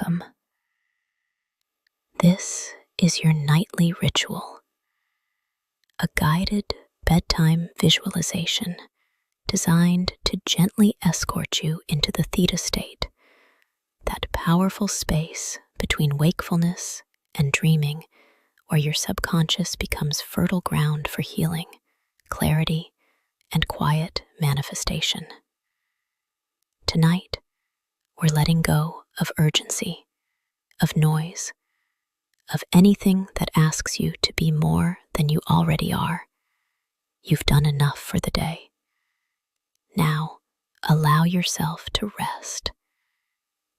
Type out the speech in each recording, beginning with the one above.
Welcome. This is your nightly ritual, a guided bedtime visualization designed to gently escort you into the theta state, that powerful space between wakefulness and dreaming where your subconscious becomes fertile ground for healing, clarity, and quiet manifestation. Tonight, we're letting go of urgency, of noise, of anything that asks you to be more than you already are. You've done enough for the day. Now, allow yourself to rest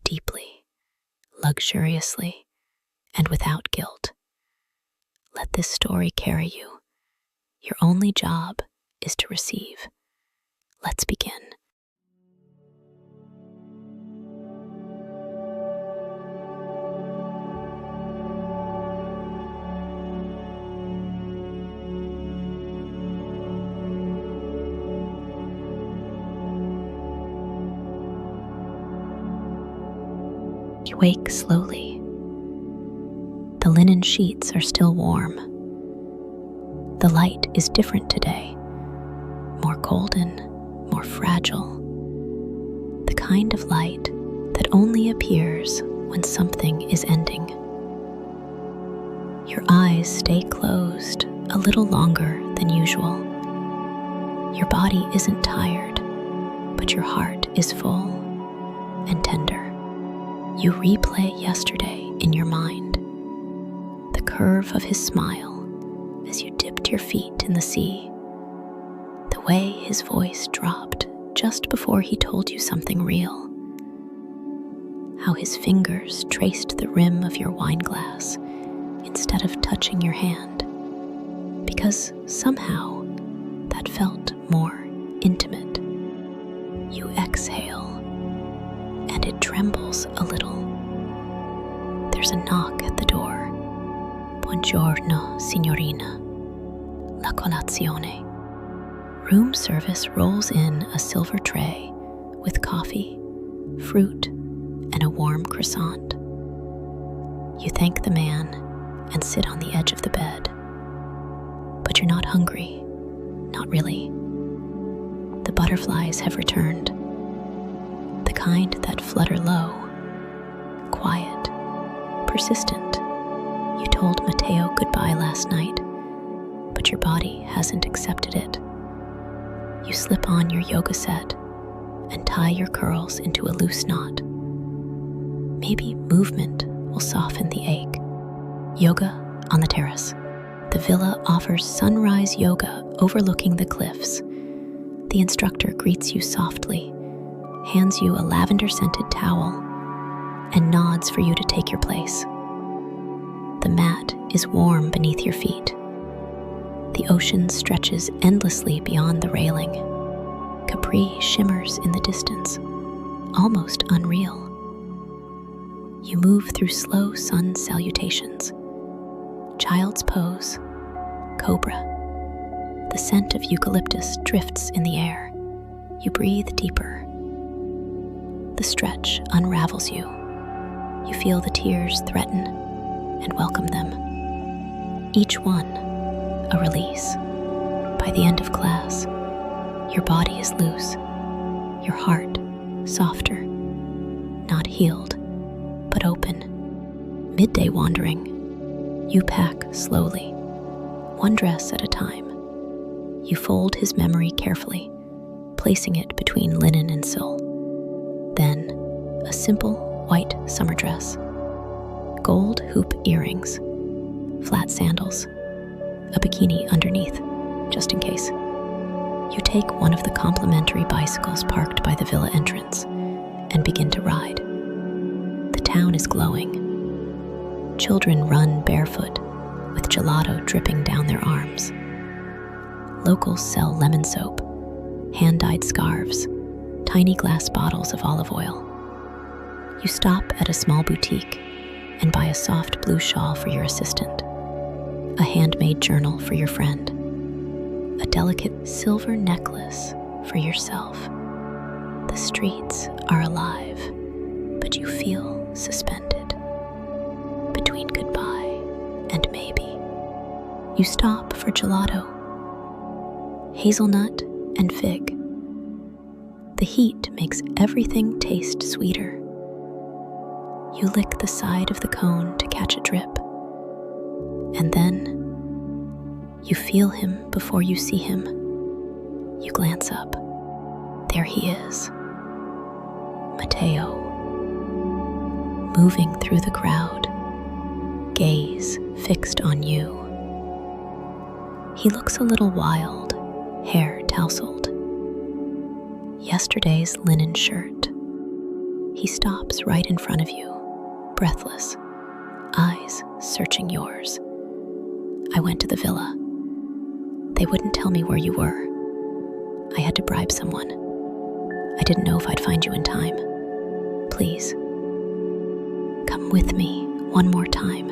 deeply, luxuriously, and without guilt. Let this story carry you. Your only job is to receive. Let's begin. You wake slowly. The linen sheets are still warm. The light is different today, more golden, more fragile. The kind of light that only appears when something is ending. Your eyes stay closed a little longer than usual. Your body isn't tired, but your heart is full and tender. You replay yesterday in your mind, the curve of his smile as you dipped your feet in the sea, the way his voice dropped just before he told you something real, how his fingers traced the rim of your wine glass instead of touching your hand, because somehow that felt more intimate. You exhale, and it trembles a little. There's a knock at the door. Buongiorno, signorina. La colazione. Room service rolls in a silver tray with coffee, fruit, and a warm croissant. You thank the man and sit on the edge of the bed. But you're not hungry. Not really. The butterflies have returned. The kind that flutter low, quiet, persistent. You told Matteo goodbye last night, but your body hasn't accepted it. You slip on your yoga set and tie your curls into a loose knot. Maybe movement will soften the ache. Yoga on the terrace. The villa offers sunrise yoga overlooking the cliffs. The instructor greets you softly, hands you a lavender-scented towel, and nods for you to take your place. The mat is warm beneath your feet. The ocean stretches endlessly beyond the railing. Capri shimmers in the distance, almost unreal. You move through slow sun salutations. Child's pose, cobra. The scent of eucalyptus drifts in the air. You breathe deeper. The stretch unravels you. You feel the tears threaten and welcome them. Each one a release. By the end of class, your body is loose, your heart softer, not healed, but open. Midday wandering, you pack slowly, one dress at a time. You fold his memory carefully, placing it between linen and sill. Then, a simple white summer dress, gold hoop earrings, flat sandals, a bikini underneath, just in case. You take one of the complimentary bicycles parked by the villa entrance and begin to ride. The town is glowing. Children run barefoot, with gelato dripping down their arms. Locals sell lemon soap, hand-dyed scarves, tiny glass bottles of olive oil. You stop at a small boutique and buy a soft blue shawl for your assistant, a handmade journal for your friend, a delicate silver necklace for yourself. The streets are alive, but you feel suspended. between goodbye and maybe. You stop for gelato, hazelnut and fig. The heat makes everything taste sweeter. You lick the side of the cone to catch a drip, and then you feel him before you see him. You glance up. There he is, Matteo, moving through the crowd, gaze fixed on you. He looks a little wild, hair tousled. Yesterday's linen shirt. He stops right in front of you, breathless, eyes searching yours. I went to the villa. They wouldn't tell me where you were. I had to bribe someone. I didn't know if I'd find you in time. Please, come with me one more time.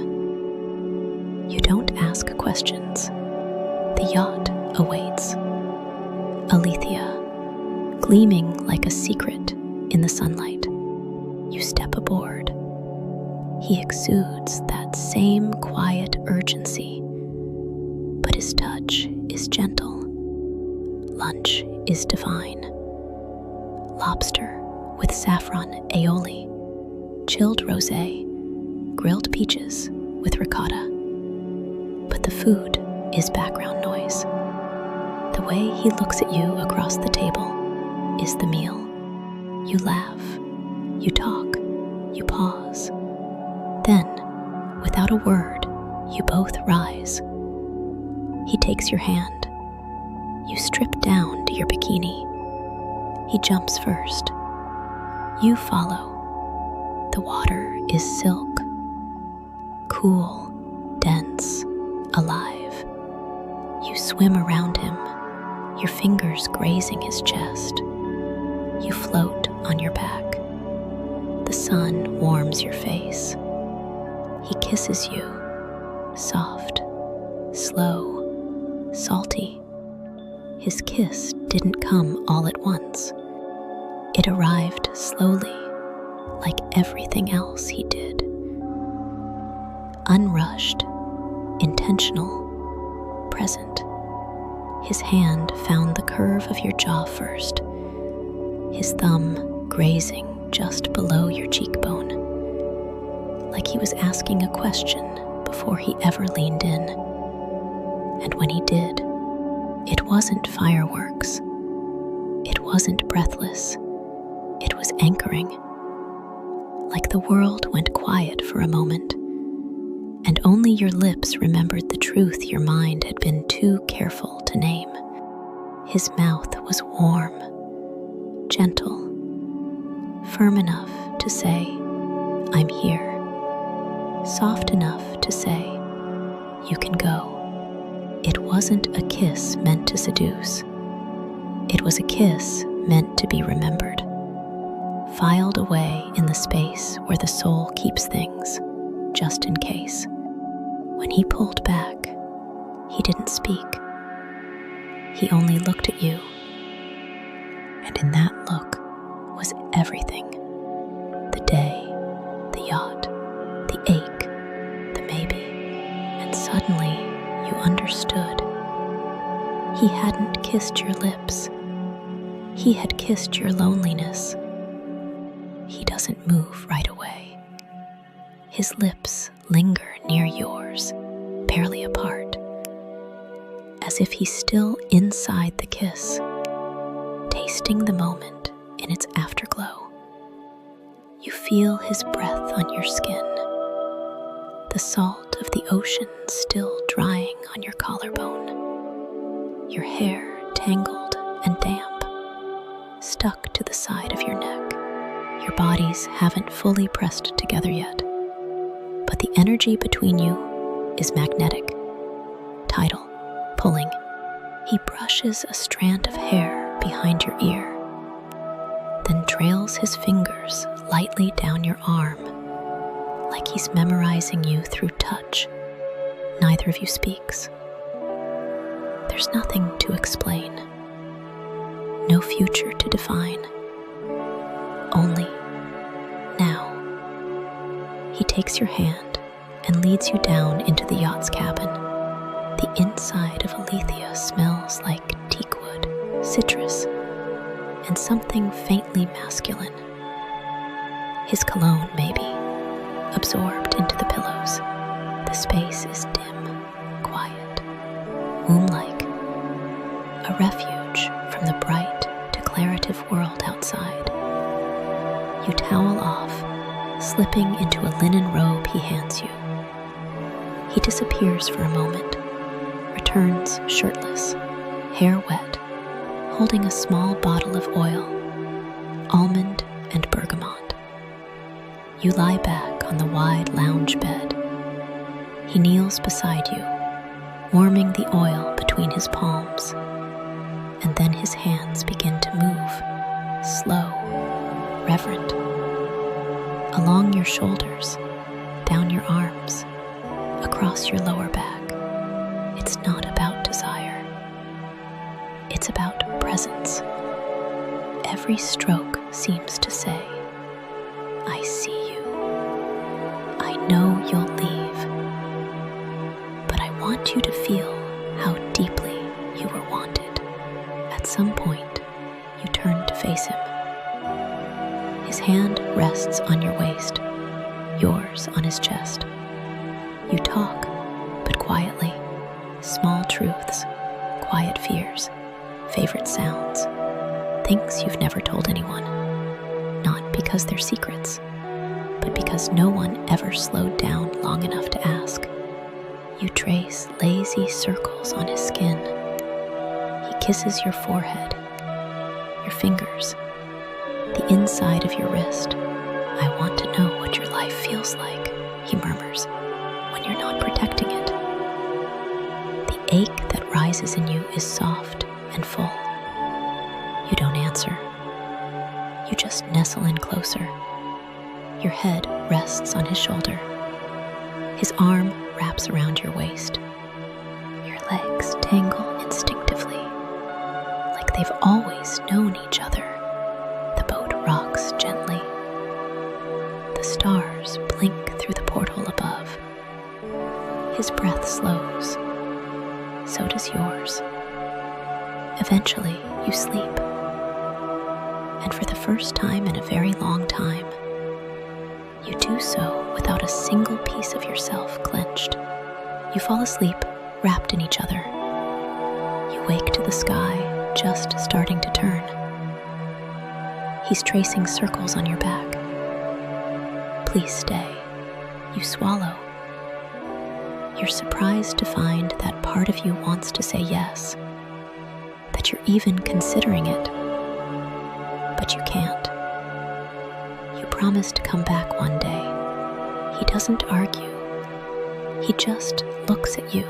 You don't ask questions. The yacht awaits. Alethea, gleaming like a secret in the sunlight. You step aboard. He exudes that same quiet urgency, but his touch is gentle. Lunch is divine. Lobster with saffron aioli, chilled rosé, grilled peaches with ricotta. But the food is background noise. The way he looks at you across the table is the meal. You laugh, you talk, you pause. Then, without a word, you both rise. He takes your hand. You strip down to your bikini. He jumps first. You follow. The water is silk, cool, dense, alive. You swim around him, your fingers grazing his chest. You float on your back. The sun warms your face. He kisses you, soft, slow, salty. His kiss didn't come all at once. It arrived slowly, like everything else he did. Unrushed, intentional, present. His hand found the curve of your jaw first, his thumb grazing just below your cheekbone, like he was asking a question before he ever leaned in. And when he did, it wasn't fireworks. It wasn't breathless. It was anchoring. Like the world went quiet for a moment, and only your lips remembered the truth your mind had been too careful to name. His mouth was warm, gentle, firm enough to say, "I'm here," soft enough to say, "You can go." It wasn't a kiss meant to seduce. It was a kiss meant to be remembered, filed away in the space where the soul keeps things, just in case. When he pulled back, he didn't speak. He only looked at you, and in that look was everything. The day, the yacht, the ache, the maybe, and suddenly you understood. He hadn't kissed your lips. He had kissed your loneliness. He doesn't move right away. His lips linger near yours, barely apart, as if he's still inside the kiss, tasting the moment in its afterglow. You feel his breath on your skin, the salt of the ocean still drying on your collarbone, your hair tangled and damp, stuck to the side of your neck. Your bodies haven't fully pressed together yet, but the energy between you is magnetic, tidal, pulling. He brushes a strand of hair behind your ear, then trails his fingers lightly down your arm, like he's memorizing you through touch. Neither of you speaks. There's nothing to explain, no future to define. Only now. He takes your hand and leads you down into the yacht's cabin. The inside of Alethea smells like teak wood, citrus, and something faintly masculine. His cologne, maybe, absorbed into the pillows. The space is dim, quiet, womb-like, a refuge from the bright, declarative world outside. You towel off, slipping into a linen robe he hands you. He disappears for a moment, returns shirtless, hair wet, holding a small bottle of oil, almond and bergamot. You lie back on the wide lounge bed. He kneels beside you, warming the oil between his palms, and then his hands begin to move, slow, reverent, along your shoulders, down your arms, across your lower back. It's not about desire. It's about presence. Every stroke seems to say, I see you. I know you'll leave. But I want you to feel how deeply you were wanted. At some point, you turn to face him. His hand rests on your waist, yours on his chest. You talk, but quietly. Small truths, quiet fears, favorite sounds, things you've never told anyone. Not because they're secrets, but because no one ever slowed down long enough to ask. You trace lazy circles on his skin. He kisses your forehead, your fingers, the inside of your wrist. I want to know what your life feels like, he murmurs, when you're not protecting it. The ache that rises in you is soft and full. You don't answer. You just nestle in closer. Your head rests on his shoulder. His arm wraps around your waist. Your legs tangle instinctively, like they've always known each other. The boat rocks gently. The stars blink through the porthole above. His breath slows. So does yours. Eventually, you sleep. And for the first time in a very long time, you do so without a single piece of yourself clenched. You fall asleep, wrapped in each other. You wake to the sky just starting to turn. He's tracing circles on your back. Please stay. You swallow. You're surprised to find that part of you wants to say yes, that you're even considering it, but you can't. You promise to come back one day. He doesn't argue. He just looks at you.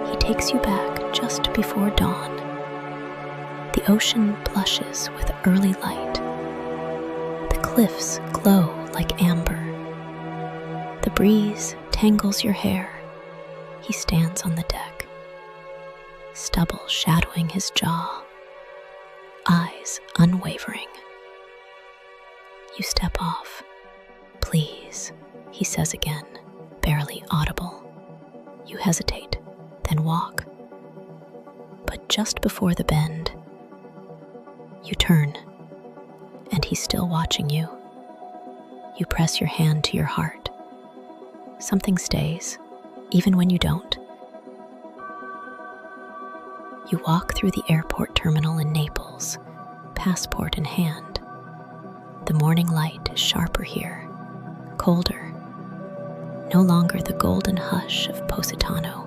He takes you back just before dawn. The ocean blushes with early light. The cliffs glow like amber. The breeze tangles your hair. He stands on the deck, stubble shadowing his jaw, eyes unwavering. You step off. Please, he says again, barely audible. You hesitate, then walk. But just before the bend, you turn, and he's still watching you. You press your hand to your heart. Something stays, even when you don't. You walk through the airport terminal in Naples, passport in hand. The morning light is sharper here, colder. No longer the golden hush of Positano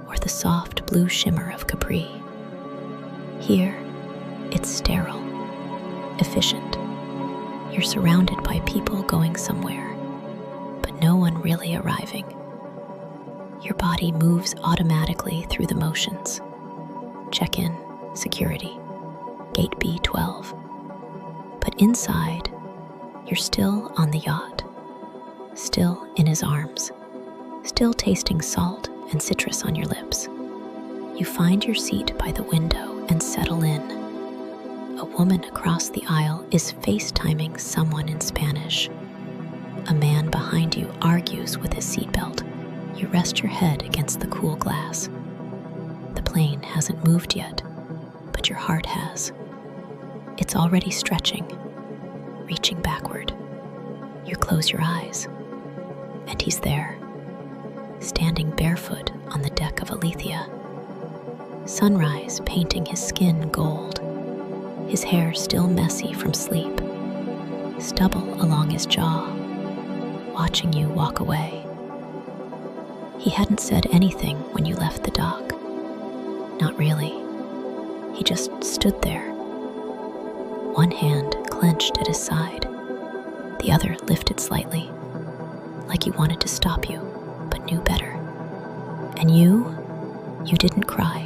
or the soft blue shimmer of Capri. Here, it's sterile, efficient. You're surrounded by people going somewhere, but no one really arriving. Your body moves automatically through the motions. Check-in, security, gate B12. But inside, you're still on the yacht, still in his arms, still tasting salt and citrus on your lips. You find your seat by the window and settle in. A woman across the aisle is FaceTiming someone in Spanish. A man behind you argues with his seatbelt. You rest your head against the cool glass. The plane hasn't moved yet, but your heart has. It's already stretching, reaching backward. You close your eyes, and he's there, standing barefoot on the deck of Alethea. Sunrise painting his skin gold, his hair still messy from sleep, stubble along his jaw, watching you walk away. He hadn't said anything when you left the dock. Not really. He just stood there, one hand clenched at his side, the other lifted slightly, like he wanted to stop you, but knew better. And you didn't cry,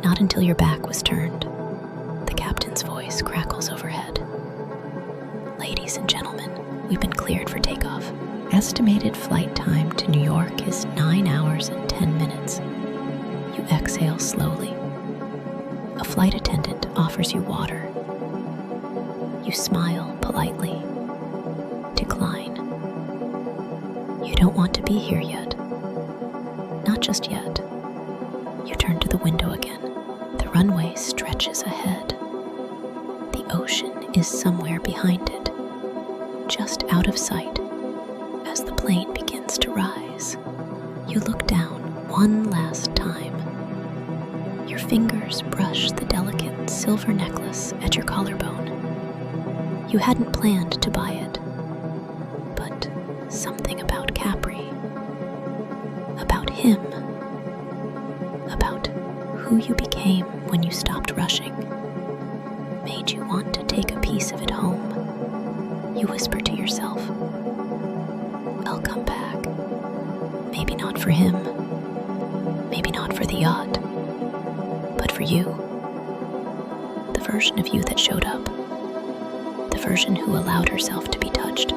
not until your back was turned. The captain's voice crackles overhead. Ladies and gentlemen, we've been cleared for takeoff. Estimated flight time to New York is 9 hours and 10 minutes. You exhale slowly. A flight attendant offers you water. You smile politely. Decline. You don't want to be here yet. Not just yet. You turn to the window again. The runway stretches ahead. The ocean is somewhere behind it, just out of sight. As the plane begins to rise, you look down one last time. Your fingers brush the delicate silver necklace at your collarbone. You hadn't planned to buy it, but something about Capri, about him, about who you became when you stopped rushing, made you want to take a piece of it home. You whisper to yourself, I'll come back. Maybe not for him, maybe not for the yacht, but for you. The version of you that showed up, the version who allowed herself to be touched.